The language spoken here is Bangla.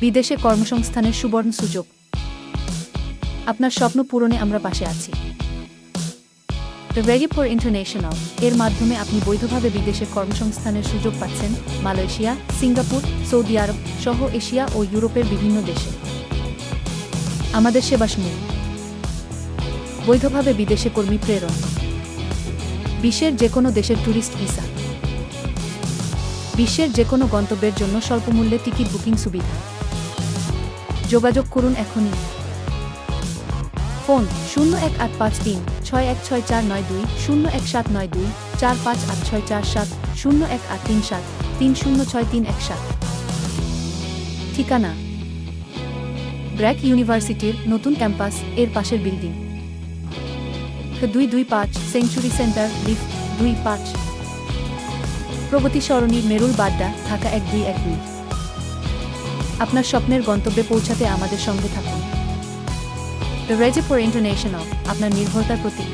বিদেশে কর্মসংস্থানের সুবর্ণ সুযোগ। আপনার স্বপ্ন পূরণে আমরা পাশে আছি। রেডি ফর ইন্টারন্যাশনাল এর মাধ্যমে আপনি বৈধভাবে বিদেশে কর্মসংস্থানের সুযোগ পাচ্ছেন মালয়েশিয়া, সিঙ্গাপুর, সৌদি আরব সহ এশিয়া ও ইউরোপের বিভিন্ন দেশে। আমাদের সেবাসমূহ: বৈধভাবে বিদেশে কর্মী প্রেরণ, বিশ্বের যে কোনো দেশের ট্যুরিস্ট ভিসা, বিশ্বের যে কোনো গন্তব্যের জন্য স্বল্পমূল্যে টিকিট বুকিং সুবিধা। যোগাযোগ করুন এখনই। ফোন 018536166492, 01792 458647, 01837 306317। ঠিকানা: ব্র্যাক ইউনিভার্সিটির নতুন ক্যাম্পাস এর পাশের বিল্ডিং, 225 সেঞ্চুরি সেন্টার, লিফট 25, প্রগতি সরণি, মেরুল বাড্ডা, ঢাকা 1212। আপনার স্বপ্নের গন্তব্যে পৌঁছাতে আমাদের সঙ্গে থাকুন। রেডি ফর ইন্টারন্যাশনাল, আপনার নির্ভরতার প্রতীক।